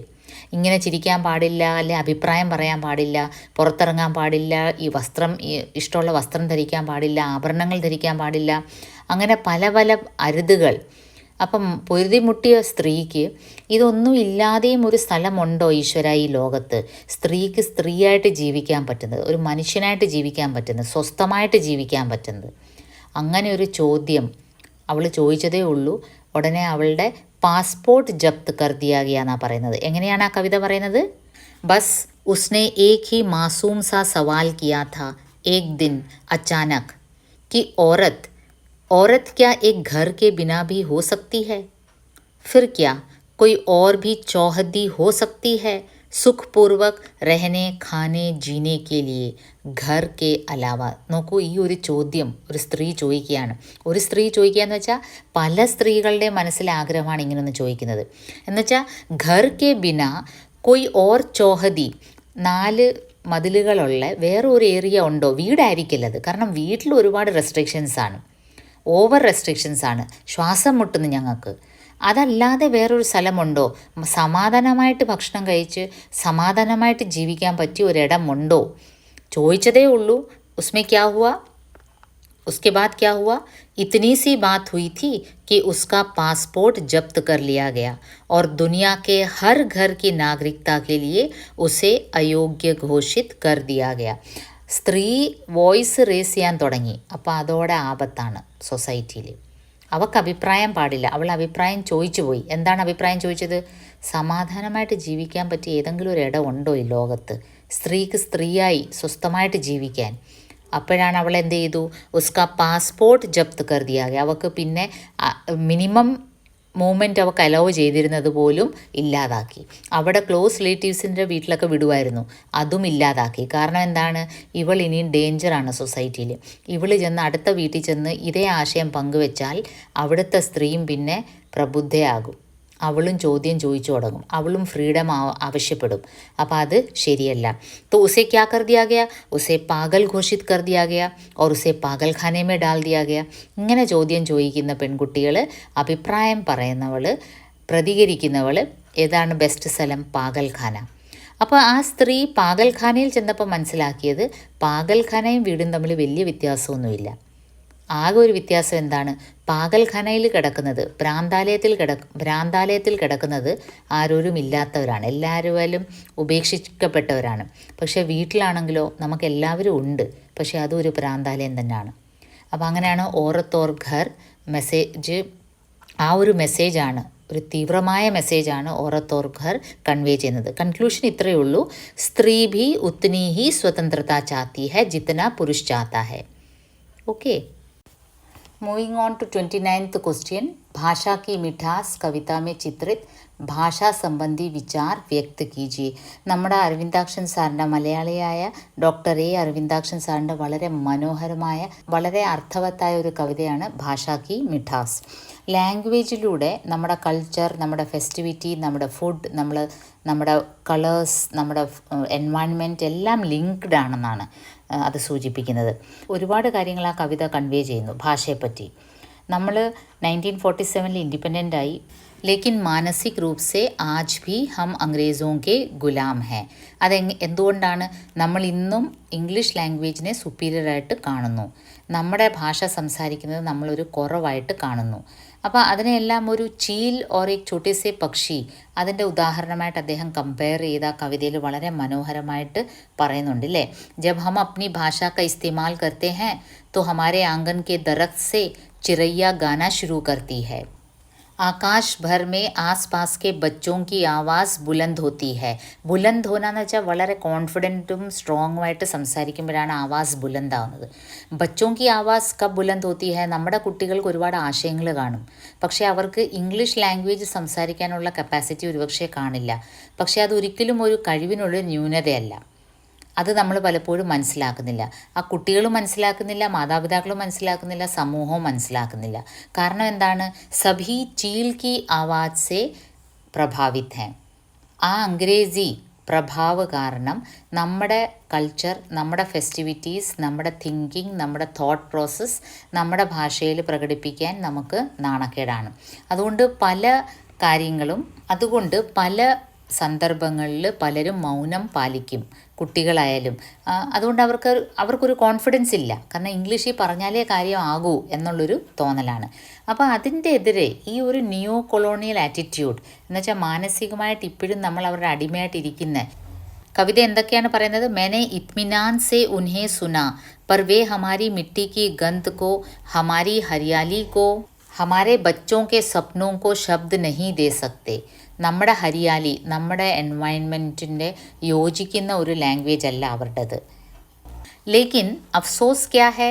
ഇങ്ങനെ ചിരിക്കാൻ പാടില്ല, അല്ലെ അഭിപ്രായം പറയാൻ പാടില്ല, പുറത്തിറങ്ങാൻ പാടില്ല, ഇഷ്ടമുള്ള വസ്ത്രം ധരിക്കാൻ പാടില്ല, ആഭരണങ്ങൾ ധരിക്കാൻ പാടില്ല, അങ്ങനെ പല പല അരുതുകൾ. അപ്പം പൊരുതിമുട്ടിയ സ്ത്രീക്ക് ഇതൊന്നും ഇല്ലാതെയും ഒരു സ്ഥലമുണ്ടോ ഈശ്വര ഈ ലോകത്ത്? സ്ത്രീക്ക് സ്ത്രീയായിട്ട് ജീവിക്കാൻ പറ്റുന്നത്, ഒരു മനുഷ്യനായിട്ട് ജീവിക്കാൻ പറ്റുന്നത്, സ്വസ്ഥമായിട്ട് ജീവിക്കാൻ പറ്റുന്നത്. അങ്ങനെ ഒരു ചോദ്യം അവൾ ചോദിച്ചതേ ഉള്ളൂ. ഉടനെ അവളുടെ പാസ്പോർട്ട് ജപ്ത് കർ ദിയാ ഗയാ എന്നാണ് പറയുന്നത്. എങ്ങനെയാണ് ആ കവിത പറയുന്നത്? ബസ് ഉസ്നെ ഏക് ഹി മാസൂം സാ സവാൽ കിയാ था एक दिन अचानक कि औरत क्या एक घर के बिना भी हो सकती है? फिर क्या कोई और भी चौहदी हो सकती है സുഖ്പൂർവക് രഹനെ ഖാനെ ജീനെ കെ ലിയെ ഘർ കെ അലാവ. നോക്കൂ, ഈ ഒരു ചോദ്യം ഒരു സ്ത്രീ ചോദിക്കുകയാണ്. ഒരു സ്ത്രീ ചോദിക്കുക എന്ന് വെച്ചാൽ പല സ്ത്രീകളുടെ മനസ്സിലെ ആഗ്രഹമാണ് ഇങ്ങനെയൊന്ന് ചോദിക്കുന്നത്. എന്നുവെച്ചാൽ ഘർ കെ ബിന കൊയ് ഓർ ചോഹദി, 4 മതിലുകളുള്ള വേറെ ഒരു ഏരിയ ഉണ്ടോ? വീടായിരിക്കില്ലത്. കാരണം വീട്ടിൽ ഒരുപാട് റെസ്ട്രിക്ഷൻസാണ്, ഓവർ റെസ്ട്രിക്ഷൻസാണ്, ശ്വാസം മുട്ടുന്നു ഞങ്ങൾക്ക്. അതല്ലാതെ വേറൊരു സ്ഥലമുണ്ടോ? സമാധാനമായിട്ട് ഭക്ഷണം കഴിച്ച് സമാധാനമായിട്ട് ജീവിക്കാൻ പറ്റിയ ഒരിടമുണ്ടോ? ചോദിച്ചതേ ഉള്ളൂ. ഉസ്മേ ക്യാ ഹുവാ? उसके बाद क्या हुआ? इतनी सी बात हुई थी कि उसका पासपोर्ट जब्त कर लिया गया और दुनिया के हर घर की नागरिकता के लिए उसे अयोग्य घोषित कर दिया गया. സ്ത്രീ വോയിസ് റേസ് ചെയ്യാൻ തുടങ്ങി. അപ്പോൾ അതോടെ ആപത്താണ് സൊസൈറ്റിയിൽ. അവൾക്ക് അഭിപ്രായം പാടില്ല. അവൾ അഭിപ്രായം ചോദിച്ചു പോയി. എന്താണ് അഭിപ്രായം ചോദിച്ചത്? സമാധാനമായിട്ട് ജീവിക്കാൻ പറ്റിയ ഏതെങ്കിലും ഒരു ഇടം ഉണ്ടോ ഈ ലോകത്ത് സ്ത്രീക്ക് സ്ത്രീയായി സ്വസ്ഥമായിട്ട് ജീവിക്കാൻ? അപ്പോഴാണ് അവൾ എന്ത് ചെയ്തു? ഉസ്കാ പാസ്പോർട്ട് ജപ്ത് കർ ദിയാ ഗയാ. അവൾക്ക് പിന്നെ മിനിമം മൂവ്മെൻറ്റ് അവൾക്ക് അലോ ചെയ്തിരുന്നത് പോലും ഇല്ലാതാക്കി. അവിടെ ക്ലോസ് റിലേറ്റീവ്സിൻ്റെ വീട്ടിലൊക്കെ വിടുമായിരുന്നു, അതും ഇല്ലാതാക്കി. കാരണം എന്താണ്? ഇവൾ ഇനിയും ഡേഞ്ചറാണ് സൊസൈറ്റിയിൽ. ഇവൾ ചെന്ന് അടുത്ത വീട്ടിൽ ചെന്ന് ഇതേ ആശയം പങ്കുവെച്ചാൽ അവിടുത്തെ സ്ത്രീയും പിന്നെ പ്രബുദ്ധയാകും. അവളും ചോദ്യം ചോദിച്ചു തുടങ്ങും, അവളും ഫ്രീഡം ആവശ്യപ്പെടും. അപ്പോൾ അത് ശരിയല്ല. तो उसे क्या कर दिया गया? उसे पागल घोषित कर दिया गया और उसे पागल खाने में डाल दिया गया. ഇങ്ങനെ ചോദ്യം ചോദിക്കുന്ന പെൺകുട്ടികൾ, അഭിപ്രായം പറയുന്നവൾ, പ്രതികരിക്കുന്നവൾ, ഏതാണ് ബെസ്റ്റ് സ്ഥലം? പാഗൽഖാന. അപ്പോൾ ആ സ്ത്രീ പാഗൽഖാനയിൽ ചെന്നപ്പോൾ മനസ്സിലാക്കിയത് പാഗൽഖാനയും വീടും തമ്മിൽ വലിയ വ്യത്യാസമൊന്നുമില്ല. ആകെ ഒരു വ്യത്യാസം എന്താണ്? പാഗൽഖാനയിൽ കിടക്കുന്നത്, ഭ്രാന്താലയത്തിൽ കിടക്കുന്നത് ആരോരും ഇല്ലാത്തവരാണ്, എല്ലാവരും ഉപേക്ഷിക്കപ്പെട്ടവരാണ്. പക്ഷേ വീട്ടിലാണെങ്കിലോ നമുക്ക് എല്ലാവരും ഉണ്ട്, പക്ഷേ അതും ഒരു ഭ്രാന്താലയം തന്നെയാണ്. അപ്പോൾ അങ്ങനെയാണ് ഓറത്തോർ ഘർ മെസ്സേജ്, ആ ഒരു മെസ്സേജാണ്, ഒരു തീവ്രമായ മെസ്സേജാണ് ഓറത്തോർ ഘർ കൺവേ ചെയ്യുന്നത്. കൺക്ലൂഷൻ ഇത്രയേ ഉള്ളൂ. സ്ത്രീ ഭി ഉത്തനി ഹി സ്വതന്ത്രത ചാഹത്തി ഹൈ ജിतना പുരുഷ ചാഹता है. Okay, moving on to 29th question. भाषा की मिठास कविता में चित्रित ഭാഷാ സംബന്ധി വിചാർ വ്യക്ത് കീജിയെ. നമ്മുടെ അരവിന്ദാക്ഷൻ സാറിൻ്റെ, മലയാളിയായ ഡോക്ടർ എ അരവിന്ദാക്ഷൻ സാറിൻ്റെ വളരെ മനോഹരമായ, വളരെ അർത്ഥവത്തായ ഒരു കവിതയാണ് ഭാഷാ കി മിഠാസ്. ലാംഗ്വേജിലൂടെ നമ്മുടെ കൾച്ചർ, നമ്മുടെ ഫെസ്റ്റിവിറ്റി, നമ്മുടെ ഫുഡ്, നമ്മുടെ കളേഴ്സ്, നമ്മുടെ എൻവയൺമെൻറ്റ് എല്ലാം ലിങ്ക്ഡ് ആണെന്നാണ് അത് സൂചിപ്പിക്കുന്നത്. ഒരുപാട് കാര്യങ്ങൾ ആ കവിത കൺവേ ചെയ്യുന്നു ഭാഷയെപ്പറ്റി. നമ്മൾ 1947 ഇൻഡിപെൻഡൻ്റ് ആയി, ലേക്കിൻ മാനസിക് രൂപ് സെ ആജ് ഭി ഹം അംഗ്രേസോ കെ ഗുലാം ഹെ. എന്തുകൊണ്ടാണ് നമ്മൾ ഇന്നും ഇംഗ്ലീഷ് ലാംഗ്വേജിനെ സുപ്പീരിയറായിട്ട് കാണുന്നു, നമ്മുടെ ഭാഷ സംസാരിക്കുന്നത് നമ്മളൊരു കുറവായിട്ട് കാണുന്നു. അപ്പോൾ അതിനെല്ലാം ഒരു ചീൽ ഓർ എക് ഛോട്ടേ സെ പക്ഷി, അതിൻ്റെ ഉദാഹരണമായിട്ട് അദ്ദേഹം കമ്പയർ ചെയ്ത കവിതയിൽ വളരെ മനോഹരമായിട്ട് പറയുന്നുണ്ട് അല്ലേ. ജബ് ഹം അപ്നി ഭാഷ കാ ഇസ്തേമാൽ കർത്തെ ഹൈ തോ ഹമാരെ ആംഗൻ കെ ദറഖ്ത് സെ ചിറയ്യ ഗാന ശുरू करती है. ആകാശ് ഭർ മേ ആസ്പാസ് के बच्चों की ആവാസ് ബുലന്ദ് होती है. ബുലന്ദ് होना എന്ന് വെച്ചാൽ വളരെ കോൺഫിഡൻറ്റും സ്ട്രോങ്ങുമായിട്ട് സംസാരിക്കുമ്പോഴാണ് ആവാസ് ബുലന്ദ് ആവുന്നത്. ബച്ചോं की ആവാസ് കബ് ബുലന്ദ് होती है. നമ്മുടെ കുട്ടികൾക്ക് ഒരുപാട് ആശയങ്ങൾ കാണും, പക്ഷേ അവർക്ക് ഇംഗ്ലീഷ് ലാംഗ്വേജ് സംസാരിക്കാനുള്ള കപ്പാസിറ്റി ഒരുപക്ഷെ കാണില്ല. പക്ഷേ അതൊരിക്കലും ഒരു കഴിവിനുള്ളൊരു ന്യൂനതയല്ല. അത് നമ്മൾ പലപ്പോഴും മനസ്സിലാക്കുന്നില്ല. ആ കുട്ടികളും മനസ്സിലാക്കുന്നില്ല, മാതാപിതാക്കളും മനസ്സിലാക്കുന്നില്ല, സമൂഹവും മനസ്സിലാക്കുന്നില്ല. കാരണം എന്താണ്? സഭി ചീൽ കി ആവാസ് സെ പ്രഭാവിത് ഹെ. ആ അംഗ്രേസി പ്രഭാവ് കാരണം നമ്മുടെ കൾച്ചർ, നമ്മുടെ ഫെസ്റ്റിവിറ്റീസ്, നമ്മുടെ തിങ്കിങ്, നമ്മുടെ തോട്ട് പ്രോസസ്സ് നമ്മുടെ ഭാഷയിൽ പ്രകടിപ്പിക്കാൻ നമുക്ക് നാണക്കേടാണ്. അതുകൊണ്ട് പല സന്ദർഭങ്ങളിൽ പലരും മൗനം പാലിക്കും, കുട്ടികളായാലും. അതുകൊണ്ട് അവർക്കൊരു കോൺഫിഡൻസ് ഇല്ല, കാരണം ഇംഗ്ലീഷിൽ പറഞ്ഞാലേ കാര്യമാകൂ എന്നുള്ളൊരു തോന്നലാണ്. അപ്പോൾ അതിൻ്റെ എതിരെ ഈ ഒരു നിയോ കൊളോണിയൽ ആറ്റിറ്റ്യൂഡ് എന്ന് വെച്ചാൽ മാനസികമായിട്ട് ഇപ്പോഴും നമ്മൾ അവരുടെ അടിമയായിട്ടിരിക്കുന്ന കവിത എന്തൊക്കെയാണ് പറയുന്നത്? मैंने इत्मीनान से उन्हें सुना पर वे हमारी मिट्टी की गंध को, हमारी हरियाली को, हमारे बच्चों के सपनों को शब्द नहीं दे सकते. നമ്മുടെ ഹരിയാലി, നമ്മുടെ എൻവയൺമെൻറ്റിൻ്റെ യോജിക്കുന്ന ഒരു ലാംഗ്വേജ് അല്ല അവരുടേത്. लेकिन अफसोस क्या है,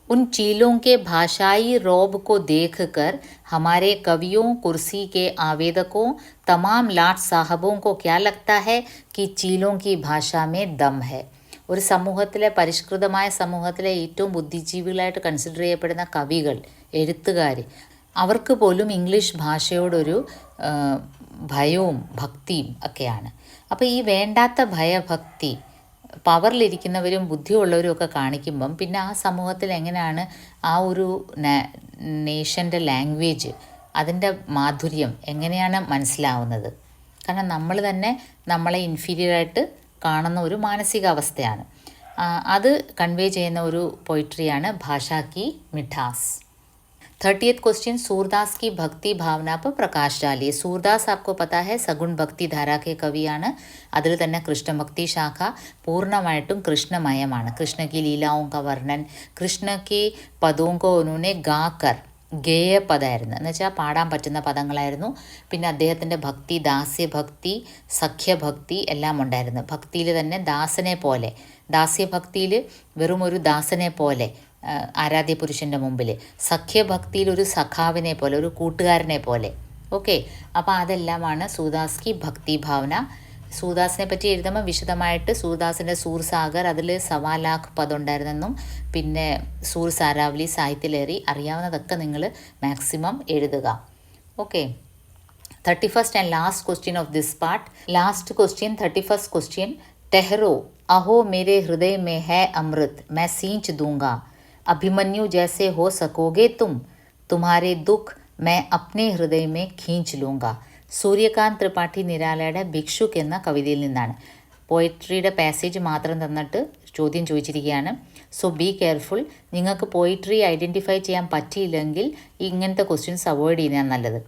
उन चीलों के भाषाई रौब को देखकर हमारे कवियों, कुर्सी के आवेदकों, तमाम लाट साहबों को क्या लगता है कि चीलों की भाषा में दम है. ഒരു സമൂഹത്തിലെ, പരിഷ്കൃതമായ സമൂഹത്തിലെ ഏറ്റവും ബുദ്ധിജീവികളായിട്ട് കൺസിഡർ ചെയ്യപ്പെടുന്ന കവികൾ, എഴുത്തുകാർ, അവർക്ക് പോലും ഇംഗ്ലീഷ് ഭാഷയോടൊരു ഭയവും ഭക്തിയും ഒക്കെയാണ്. അപ്പോൾ ഈ വേണ്ടാത്ത ഭയഭക്തി പവറിലിരിക്കുന്നവരും ബുദ്ധിയുള്ളവരും ഒക്കെ കാണിക്കുമ്പം പിന്നെ ആ സമൂഹത്തിൽ എങ്ങനെയാണ് ആ ഒരു നേഷൻ്റെ ലാംഗ്വേജ്, അതിൻ്റെ മാധുര്യം എങ്ങനെയാണ് മനസ്സിലാവുന്നത്? കാരണം നമ്മൾ തന്നെ നമ്മളെ ഇൻഫീരിയറായിട്ട് കാണുന്ന ഒരു മാനസികാവസ്ഥയാണ്. അത് കൺവേ ചെയ്യുന്ന ഒരു പോയിട്രിയാണ് ഭാഷാ കി മിഠാസ്. 30th क्वेश्चन, सूरदास की भक्ति भावना पर प्रकाश डालिए. सूरदास आपको पता है സഗുൺ ഭക്തി ധാരാക്കെ കവിയാണ്. അതിൽ തന്നെ കൃഷ്ണഭക്തി ശാഖ പൂർണ്ണമായിട്ടും കൃഷ്ണമയമാണ്. കൃഷ്ണ की ലീലാओं का वर्णन, കൃഷ്ണ के पदों को उन्होंने गाकर, ഗേയ പദമായിരുന്നു എന്ന് വെച്ചാൽ പാടാൻ പറ്റുന്ന പദങ്ങളായിരുന്നു. പിന്നെ അദ്ദേഹത്തിൻ്റെ ഭക്തി, ദാസ്യഭക്തി, സഖ്യഭക്തി എല്ലാം ഉണ്ടായിരുന്നു. ഭക്തിയിൽ തന്നെ ദാസനെ പോലെ, ദാസ്യഭക്തിയിൽ വെറും ഒരു ദാസനെ പോലെ ആരാധ്യ പുരുഷൻ്റെ മുമ്പിൽ, സഖ്യഭക്തിയിൽ ഒരു സഖാവിനെ പോലെ, ഒരു കൂട്ടുകാരനെ പോലെ. ഓക്കെ, അപ്പോൾ അതെല്ലാമാണ് സൂർദാസ് കി ഭക്തി ഭാവന. സൂർദാസിനെ പറ്റി എഴുതുമ്പോൾ വിശദമായിട്ട് സൂർദാസിൻ്റെ സൂർസാഗർ, അതിൽ 1.25 लाख പദം ഉണ്ടായിരുന്നെന്നും പിന്നെ സൂർ സാരാവലി, സാഹിത്യലേറി അറിയാവുന്നതൊക്കെ നിങ്ങൾ മാക്സിമം എഴുതുക. Okay, 31st and last question of this part. Last question, 31st question. ठहरो, अहो मेरे हृदय में है अमृत, मैं सींच दूंगा. अभिमन्यु जैसे हो सकोगे तुम, तुम्हारे दुख मैं अपने हृदय में खींच लूँगा. സൂര്യകാന്ത് ത്രിപാഠി നിരാലയുടെ ഭിക്ഷുക്ക് എന്ന കവിതയിൽ നിന്നാണ്. പോയിട്രിയുടെ പാസേജ് മാത്രം തന്നിട്ട് ചോദ്യം ചോദിച്ചിരിക്കുകയാണ്. So be careful. നിങ്ങൾക്ക് പോയിട്രി ഐഡൻറ്റിഫൈ ചെയ്യാൻ പറ്റിയില്ലെങ്കിൽ ഇങ്ങനത്തെ ക്വസ്റ്റ്യൻസ് അവോയ്ഡ് ചെയ്യുന്നതാണ് നല്ലത്.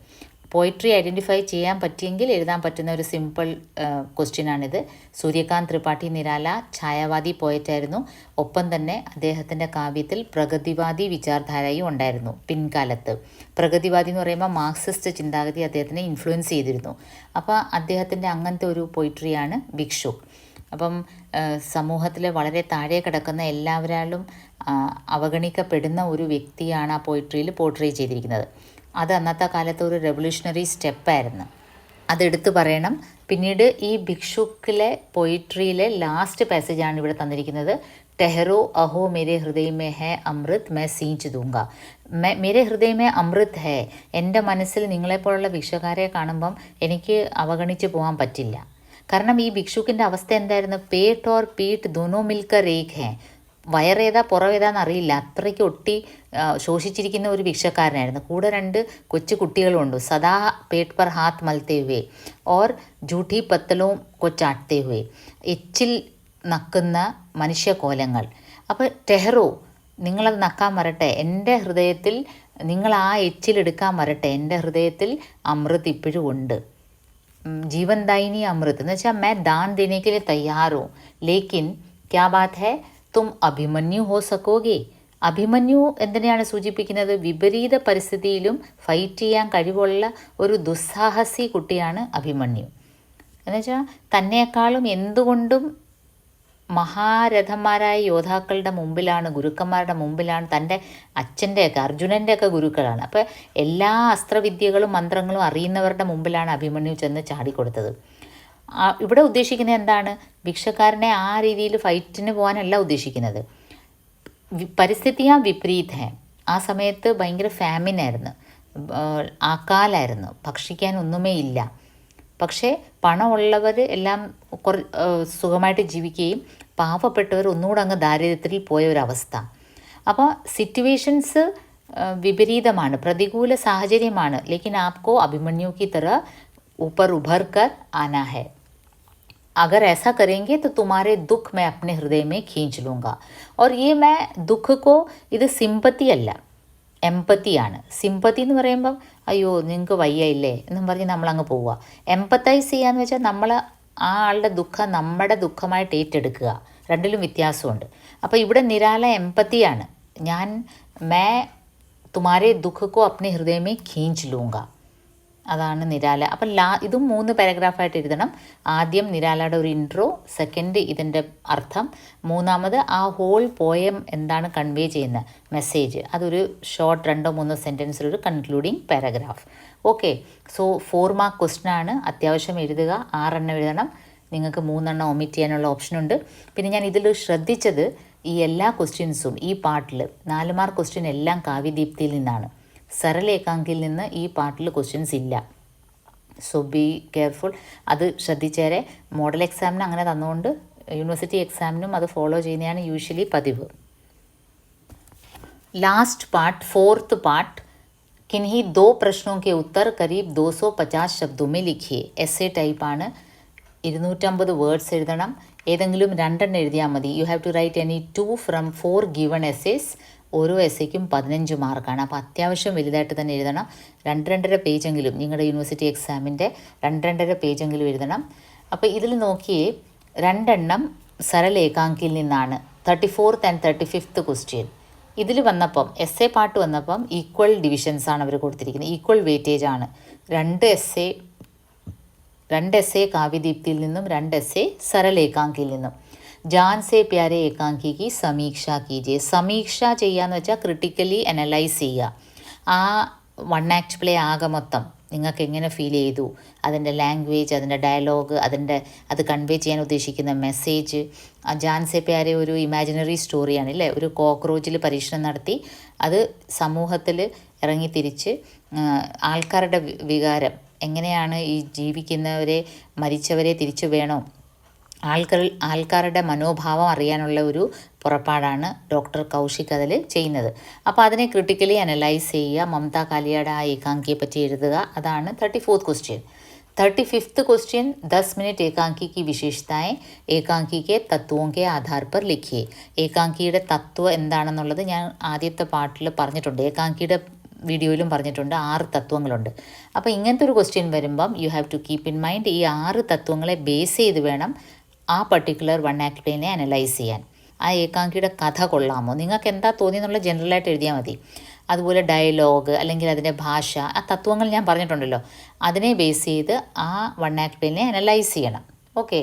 പോയിട്രി ഐഡൻറ്റിഫൈ ചെയ്യാൻ പറ്റിയെങ്കിൽ എഴുതാൻ പറ്റുന്ന ഒരു സിമ്പിൾ ക്വസ്റ്റ്യനാണിത്. സൂര്യകാന്ത് ത്രിപാഠി നിരാല ഛായാവാദി പോയറ്റായിരുന്നു. ഒപ്പം തന്നെ അദ്ദേഹത്തിൻ്റെ കാവ്യത്തിൽ പ്രഗതിവാദി വിചാരധാരയും ഉണ്ടായിരുന്നു പിൻകാലത്ത്. പ്രഗതിവാദി എന്ന് പറയുമ്പോൾ മാർക്സിസ്റ്റ് ചിന്താഗതി അദ്ദേഹത്തിനെ ഇൻഫ്ലുവൻസ് ചെയ്തിരുന്നു. അപ്പോൾ അദ്ദേഹത്തിൻ്റെ അങ്ങനത്തെ ഒരു പോയിട്രിയാണ് ഭിക്ഷുക്. അപ്പം സമൂഹത്തിൽ വളരെ താഴെ കിടക്കുന്ന എല്ലാവരാലും അവഗണിക്കപ്പെടുന്ന ഒരു വ്യക്തിയാണ് ആ പോയിട്രിയിൽ പോർട്രേ ചെയ്തിരിക്കുന്നത്. അത് അന്നത്തെ കാലത്ത് ഒരു റെവല്യൂഷണറി സ്റ്റെപ്പായിരുന്നു, അതെടുത്ത് പറയണം. പിന്നീട് ഈ ഭിക്ഷുക്കിലെ പോയിട്രിയിലെ ലാസ്റ്റ് പാസേജാണ് ഇവിടെ തന്നിരിക്കുന്നത്. ടെഹറോ അഹോ മേരെ ഹൃദയ മേ ഹേ അമൃത് മേ സീഞ്ച് ദൂങ്ക. മേരെ ഹൃദയ മേ അമൃത് ഹേ. എൻ്റെ മനസ്സിൽ നിങ്ങളെപ്പോലുള്ള ഭിക്ഷക്കാരെ കാണുമ്പം എനിക്ക് അവഗണിച്ച് പോകാൻ പറ്റില്ല. കാരണം ഈ ഭിക്ഷുക്കിൻ്റെ അവസ്ഥ എന്തായിരുന്നു? പേട്ട് ഓർ പീട്ട് ദോനോ മിൽക്കർ ഏക് ഹേ. വയറേതാ പുറവേതാന്ന് അറിയില്ല, അത്രയ്ക്ക് ഒട്ടി ശോഷിച്ചിരിക്കുന്ന ഒരു ഭിക്ഷക്കാരനായിരുന്നു. കൂടെ 2 കൊച്ചു കുട്ടികളുമുണ്ട്. സദാ പേട്ട് പർ ഹാത്ത് മൽത്തേ ഹുവേ ഓർ ജൂഠി പത്തലോ കൊച്ചാട്ടേ ഹുവേ. എച്ചിൽ നക്കുന്ന മനുഷ്യകോലങ്ങൾ. അപ്പോൾ ടെഹറോ, നിങ്ങളത് നക്കാൻ വരട്ടെ, എൻ്റെ ഹൃദയത്തിൽ നിങ്ങൾ ആ എച്ചിലെടുക്കാൻ വരട്ടെ, എൻ്റെ ഹൃദയത്തിൽ അമൃത് ഇപ്പോഴും ഉണ്ട്. ജീവൻദായിനി അമൃത് എന്ന് വെച്ചാൽ मैं दान देने के लिए तैयार हूँ, लेकिन क्या बात है तुम अभिमन्यु हो सकोगे. അഭിമന്യു എന്തിനെയാണ് സൂചിപ്പിക്കുന്നത്? വിപരീത പരിസ്ഥിതിയിലും ഫൈറ്റ് ചെയ്യാൻ കഴിവുള്ള ഒരു ദുസ്സാഹസി കുട്ടിയാണ് അഭിമന്യു. എന്നുവെച്ചാൽ തന്നെക്കാളും എന്തുകൊണ്ടും മഹാരഥന്മാരായ യോദ്ധാക്കളുടെ മുമ്പിലാണ്, ഗുരുക്കന്മാരുടെ മുമ്പിലാണ്, തൻ്റെ അച്ഛൻ്റെയൊക്കെ അർജുനൻ്റെയൊക്കെ ഗുരുക്കളാണ്. അപ്പോൾ എല്ലാ അസ്ത്രവിദ്യകളും മന്ത്രങ്ങളും അറിയുന്നവരുടെ മുമ്പിലാണ് അഭിമന്യു ചെന്ന് ചാടിക്കൊടുത്തത്. ഇവിടെ ഉദ്ദേശിക്കുന്നത് എന്താണ്? ഭിക്ഷക്കാരനെ ആ രീതിയിൽ ഫൈറ്റിന് പോകാനല്ല ഉദ്ദേശിക്കുന്നത്. പരിസ്ഥിതിയാ വിപരീത് ഹെ. ആ സമയത്ത് ഭയങ്കര ഫാമിനായിരുന്നു, ആക്കാലായിരുന്നു, ഭക്ഷിക്കാൻ ഒന്നുമേ ഇല്ല. പക്ഷേ പണമുള്ളവർ എല്ലാം സുഖമായിട്ട് ജീവിക്കുകയും പാവപ്പെട്ടവർ ഒന്നുകൂടെ അങ്ങ് ദാരിദ്ര്യത്തിൽ പോയ ഒരവസ്ഥ. അപ്പോൾ സിറ്റുവേഷൻസ് വിപരീതമാണ്, പ്രതികൂല സാഹചര്യമാണ്. ലേക്കിൻ ആപ്കോ അഭിമന്യു की तरह ऊपर उभर कर आना है. अगर ऐसा करेंगे तो तुम्हारे दुख मैं अपने हृदय में खींच लूँगा. और ये मैं दुख को, ഇത് സിമ്പത്തി അല്ല, എമ്പത്തിയാണ്. സിമ്പത്തി എന്ന് പറയുമ്പം അയ്യോ നിങ്ങൾക്ക് വയ്യ ഇല്ലേ എന്നും പറഞ്ഞ് നമ്മളങ്ങ് പോവുക. എമ്പത്തൈസ് ചെയ്യാന്ന് വെച്ചാൽ നമ്മൾ ആ ആളുടെ ദുഃഖം നമ്മുടെ ദുഃഖമായിട്ട് ഏറ്റെടുക്കുക. രണ്ടിലും വ്യത്യാസമുണ്ട്. അപ്പോൾ ഇവിടെ നിരാല എമ്പത്തിയാണ്. ഞാൻ മേ തുമാരെ ദുഃഖക്കോ അപ്നെ ഹൃദയമേ ഖീഞ്ച് ലൂങ്ക, അതാണ് നിരാല. അപ്പം ഇതും 3 പാരഗ്രാഫായിട്ട് എഴുതണം. ആദ്യം നിരാലയുടെ ഒരു ഇൻട്രോ, സെക്കൻഡ് ഇതിൻ്റെ അർത്ഥം, മൂന്നാമത് ആ ഹോൾ പോയം എന്താണ് കൺവേ ചെയ്യുന്ന മെസ്സേജ്, അതൊരു ഷോർട്ട് 2-3 സെൻറ്റൻസിലൊരു concluding paragraph. Okay, so 4 mark ക്വസ്റ്റ്യനാണ്. അത്യാവശ്യം എഴുതുക. 6 എണ്ണം എഴുതണം. നിങ്ങൾക്ക് 3 എണ്ണം ഒമിറ്റ് ചെയ്യാനുള്ള ഓപ്ഷനുണ്ട്. പിന്നെ ഞാൻ ഇതിൽ ശ്രദ്ധിച്ചത് ഈ എല്ലാ ക്വസ്റ്റ്യൻസും ഈ പാർട്ടിൽ 4 മാർക്ക് ക്വസ്റ്റ്യൻ എല്ലാം കാവ്യദീപ്തിയിൽ നിന്നാണ്. സരൽ ഏകാങ്കിൽ നിന്ന് ഈ പാർട്ടിൽ ക്വസ്റ്റ്യൻസ് ഇല്ല. So be careful. അത് ശ്രദ്ധിച്ചേരെ. മോഡൽ എക്സാമിന് അങ്ങനെ തന്നുകൊണ്ട് യൂണിവേഴ്സിറ്റി എക്സാമിനും അത് ഫോളോ ചെയ്യുന്നതാണ് യൂഷ്വലി പതിവ്. ലാസ്റ്റ് പാർട്ട്, 4th പാർട്ട്, किन्हीं 2 प्रश्नों के उत्तर करीब 250 शब्दों में लिखिए. എസ്സേ ടൈപ്പാണ്. 250 വേർഡ്സ് എഴുതണം. ഏതെങ്കിലും 2 എണ്ണം എഴുതിയാൽ മതി. You have to write any 2 from 4 given essays. ഓരോ എസ്സേക്കും 15 മാർക്കാണ്. അപ്പോൾ അത്യാവശ്യം വലുതായിട്ട് തന്നെ എഴുതണം. 2-2.5 പേജെങ്കിലും, നിങ്ങളുടെ യൂണിവേഴ്സിറ്റി എക്സാമിൻ്റെ 2-2.5 പേജെങ്കിലും എഴുതണം. അപ്പോൾ ഇതിൽ നോക്കിയേ, 2 എണ്ണം സരൽ ഏകാങ്കിൽ നിന്നാണ്. 34th and 35th question. ഇതിൽ വന്നപ്പം എസ്സേ പാർട്ട് വന്നപ്പം ഈക്വൽ ഡിവിഷൻസ് ആണ് അവർ കൊടുത്തിരിക്കുന്നത്, ഈക്വൽ വെയിറ്റേജ് ആണ്. 2 എസ്സേ കാവ്യദീപ്തിയിൽ നിന്നും 2 എസ്സേ സരൽ ഏകാങ്കിൽ നിന്നും. ജാൻ സെ പ്യാരെ ഏകാങ്കിക്ക് സമീക്ഷ കീജിയെ. സമീക്ഷ ചെയ്യാന്ന് വെച്ചാൽ ക്രിട്ടിക്കലി അനലൈസ് ചെയ്യുക. ആ 1 ആക്ട് പ്ലേ ആകെ മൊത്തം നിങ്ങൾക്ക് എങ്ങനെ ഫീൽ ചെയ്തു, അതിൻ്റെ ലാംഗ്വേജ്, അതിൻ്റെ ഡയലോഗ്, അത് കൺവേ ചെയ്യാൻ ഉദ്ദേശിക്കുന്ന മെസ്സേജ്. ജാൻ സെ പ്യാരെ ഒരു ഇമാജിനറി സ്റ്റോറിയാണ് അല്ലേ. ഒരു കോക്രോച്ചിൽ പരീക്ഷണം നടത്തി അത് സമൂഹത്തിൽ ഇറങ്ങി തിരിച്ച് ആൾക്കാരുടെ വികാരം എങ്ങനെയാണ്, ഈ ജീവിക്കുന്നവരെ മരിച്ചവരെ തിരിച്ചു വേണോ, ആൾക്കാരുടെ മനോഭാവം അറിയാനുള്ള ഒരു പുറപ്പാടാണ് ഡോക്ടർ കൗശിക് അതിൽ ചെയ്യുന്നത്. അപ്പോൾ അതിനെ ക്രിട്ടിക്കലി അനലൈസ് ചെയ്യുക. മമത കാലിയയുടെ ആ ഏകാങ്കിയെ പറ്റി എഴുതുക. അതാണ് 34th question. 35th question, 10 minute ഏകാങ്കി की विशेषताएं ഏകാങ്കി के तत्वों के आधार पर लिखिए. ഏകാങ്കിയുടെ തത്വം എന്താണെന്നുള്ളത് ഞാൻ ആദ്യത്തെ പാർട്ടിൽ പറഞ്ഞിട്ടുണ്ട്, ഏകാങ്കിയുടെ വീഡിയോയിലും പറഞ്ഞിട്ടുണ്ട്. 6 തത്വങ്ങളുണ്ട്. അപ്പോൾ ഇങ്ങനത്തെ ഒരു ക്വസ്റ്റ്യൻ വരുമ്പം you have to keep in mind ഈ 6 തത്വങ്ങളെ ബേസ് ചെയ്ത് വേണം ആ പർട്ടിക്കുലർ 1 ആക്ട് പ്ലേനെ അനലൈസ് ചെയ്യാൻ. ആ ഏകാങ്കിയുടെ കഥ കൊള്ളാമോ, നിങ്ങൾക്ക് എന്താ തോന്നിയെന്നുള്ള ജനറലായിട്ട് എഴുതിയാൽ മതി. അതുപോലെ ഡയലോഗ് അല്ലെങ്കിൽ അതിൻ്റെ ഭാഷ, ആ തത്വങ്ങൾ ഞാൻ പറഞ്ഞിട്ടുണ്ടല്ലോ, അതിനെ ബേസ് ചെയ്ത് ആ 1 ആക്ട് പ്ലേനെ അനലൈസ് ചെയ്യണം. ഓക്കെ.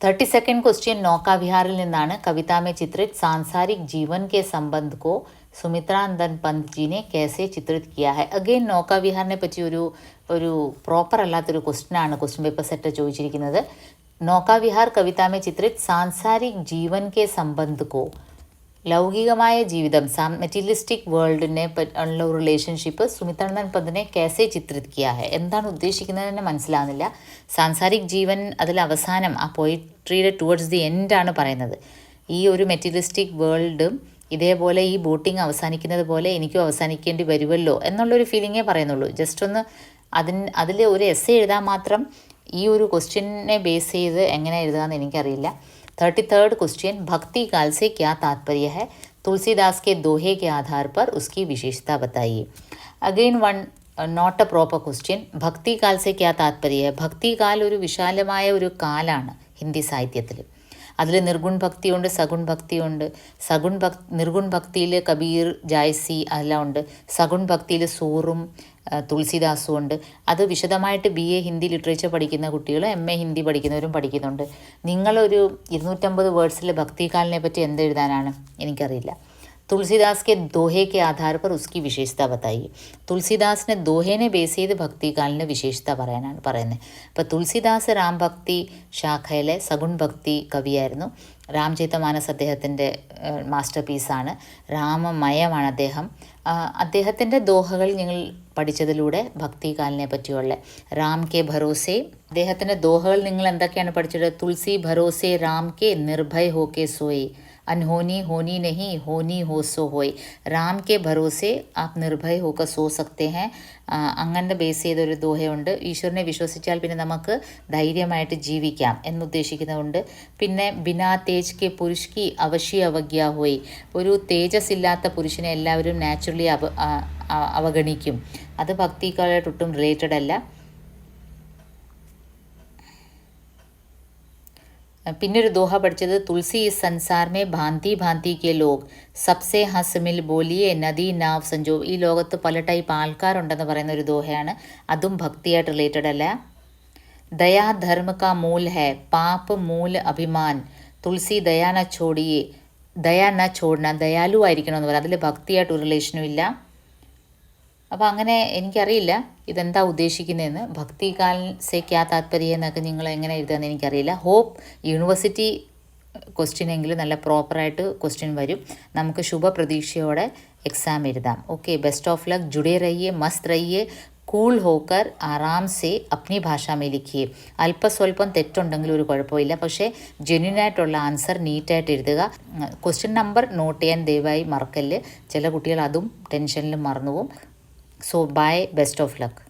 32nd ക്വസ്റ്റ്യൻ नौका विहारिൽ നിന്നാണ്. കവിത में चित्रित सांसारिक जीवन के संबंध को സുമിത്രാനന്ദൻ പന്ത് ജിനെ കേസെ ചിത്രിത് കിയാ ഹെ. അഗെയിൻ നോക്ക വിഹാറിനെ പറ്റി ഒരു പ്രോപ്പർ അല്ലാത്തൊരു ക്വസ്റ്റ്യനാണ് ക്വസ്റ്റ്യൻ പേപ്പർ സെറ്റ് ചോദിച്ചിരിക്കുന്നത്. നോക്ക വിഹാർ കവിത में चित्रित सांसारिक जीवन के संबंध को, ലൗകികമായ ജീവിതം, മെറ്റീരിയലിസ്റ്റിക് വേൾഡിനെ ഉള്ള ഒരു റിലേഷൻഷിപ്പ് സുമിത്രാനന്ദൻ പന്തിനെ കേസെ ചിത്രിത് കിയാ ഹെ. എന്താണ് ഉദ്ദേശിക്കുന്നത് തന്നെ മനസ്സിലാവുന്നില്ല. സാംസാരിക് ജീവൻ അതിൽ അവസാനം ആ പോയിട്രിയുടെ ടുവേർഡ്സ് ദി എൻഡാണ് പറയുന്നത്. ഈ ഒരു മെറ്റീരിയലിസ്റ്റിക് വേൾഡും ഇതേപോലെ ഈ ബോട്ടിങ് അവസാനിക്കുന്നത് പോലെ എനിക്കും അവസാനിക്കേണ്ടി വരുമല്ലോ എന്നുള്ളൊരു ഫീലിങ്ങേ പറയുന്നുള്ളൂ. ജസ്റ്റ് ഒന്ന് അതിൽ ഒരു എസ്സേ എഴുതാൻ മാത്രം ഈ ഒരു ക്വസ്റ്റ്യനെ ബേസ് ചെയ്ത് എങ്ങനെ എഴുതാമെന്ന് എനിക്കറിയില്ല. 33rd क्वेश्चन, भक्ति काल से क्या तात्पर्य है? तुलसीदास के दोहे के आधार पर उसकी विशेषता बताइए. Again one not a proper question. ഭക്തി കാൽ സെ ക്യാ താത്പര്യ? ഭക്തി കാൽ ഒരു വിശാലമായ ഒരു കാലാണ് ഹിന്ദി സാഹിത്യത്തിൽ. അതിൽ നിർഗുൺ ഭക്തിയുണ്ട്, സഗുൺ ഭക്തിയുണ്ട്. നിർഗുൺ ഭക്തിയിൽ കബീർ, ജായ്സി അതെല്ലാം ഉണ്ട്. സഗുൺ ഭക്തിയിൽ സൂറും തുളസിദാസും ഉണ്ട്. അത് വിശദമായിട്ട് BA ഹിന്ദി ലിറ്ററേച്ചർ പഠിക്കുന്ന കുട്ടികൾ, MA ഹിന്ദി പഠിക്കുന്നവരും പഠിക്കുന്നുണ്ട്. നിങ്ങളൊരു 250 വേർഡ്സിൽ ഭക്തികാലിനെ പറ്റി എന്തെഴുതാനാണ്? എനിക്കറിയില്ല. तुलसीदास के दोहे के आधार पर उसकी विशेषता बताइए. തുളസിദാസിനെ ദോഹേനെ ബേസ് ചെയ്ത് ഭക്തികാലിൻ്റെ വിശേഷത പറയാനാണ് പറയുന്നത്. അപ്പോൾ തുളസിദാസ് രാം ഭക്തി ശാഖയിലെ സഗുൺ ഭക്തി കവിയായിരുന്നു. രാംചരിതമാനസ് അദ്ദേഹത്തിൻ്റെ മാസ്റ്റർ പീസാണ്. രാമമയമാണ് അദ്ദേഹം. അദ്ദേഹത്തിൻ്റെ ദോഹകൾ ഞങ്ങൾ പഠിച്ചതിലൂടെ ഭക്തികാലിനെ പറ്റിയുള്ള രാം കെ ഭരോസെ, അദ്ദേഹത്തിൻ്റെ ദോഹകൾ നിങ്ങൾ എന്തൊക്കെയാണ് പഠിച്ചത്? തുളസി ഭരോസെ രാം കെ നിർഭയ ഹോ കെ സോയി, अनहोनी होनी नहीं होनी हो सो होय, राम के भरोसे आप നിർഭയ होकर സോ सकते हैं. അങ്ങനെ ബേസ് ചെയ്തൊരു ദോഹയുണ്ട്. ഈശ്വരനെ വിശ്വസിച്ചാൽ പിന്നെ നമുക്ക് ധൈര്യമായിട്ട് ജീവിക്കാം എന്നുദ്ദേശിക്കുന്നതുണ്ട്. പിന്നെ ബിനാ തേജ് കെ പുരുഷ് കി അവശ്യ അവജ്ഞ ഹോയ്, ഒരു തേജസ് ഇല്ലാത്ത പുരുഷനെ എല്ലാവരും നാച്ചുറലി അവഗണിക്കും. അത് ഭക്തിക്കാലായിട്ട് ഒട്ടും റിലേറ്റഡ് അല്ല. പിന്നൊരു ദോഹ പഠിച്ചത് തുളസി ഇസ് സംസാർ മേ ഭാന്തി ഭാന്തി കെ ലോഗ് സബ്സെ ഹസ് മിൽ ബോലിയെ നദി നാവ് സഞ്ജോ. ഈ ലോകത്ത് പല ടൈപ്പ് ആൾക്കാരുണ്ടെന്ന് പറയുന്ന ഒരു ദോഹയാണ്. അതും ഭക്തിയായിട്ട് റിലേറ്റഡ് അല്ല. ദയാ ധർമ്മ കാ മൂൽ ഹെ പാപ് മൂൽ അഭിമാൻ, തുളസി ദയാ ന ചോടിയെ, ദയാ ന ചോടന, ദയാലു ആയിരിക്കണമെന്ന് പറയാം. അതിൽ ഭക്തിയായിട്ട് ഒരു റിലേഷനും ഇല്ല. അപ്പോൾ അങ്ങനെ എനിക്കറിയില്ല ഇതെന്താ ഉദ്ദേശിക്കുന്നതെന്ന്. ഭക്തികാൽ സെ ക്യാ താത്പര്യം എന്നൊക്കെ നിങ്ങൾ എങ്ങനെ എഴുതാമെന്ന് എനിക്കറിയില്ല. ഹോപ്പ് യൂണിവേഴ്സിറ്റി ക്വസ്റ്റ്യനെങ്കിലും നല്ല പ്രോപ്പറായിട്ട് ക്വസ്റ്റ്യൻ വരും. നമുക്ക് ശുഭപ്രതീക്ഷയോടെ എക്സാം എഴുതാം. Okay, best of luck. ജുഡേ रहिए, मस्त रहिए, കൂൾ ഹോക്കർ ആറാം സെ അപ്നി ഭാഷ മേ ലിഖിയെ. അല്പസ്വല്പം തെറ്റുണ്ടെങ്കിലും ഒരു കുഴപ്പമില്ല, പക്ഷേ ജെന്യൂനായിട്ടുള്ള ആൻസർ നീറ്റായിട്ട് എഴുതുക. ക്വസ്റ്റ്യൻ നമ്പർ നോട്ട് ചെയ്യാൻ ദയവായി മറക്കല്ല്. ചില കുട്ടികൾ അതും ടെൻഷനിലും മറന്നുപോകും. So bye, best of luck.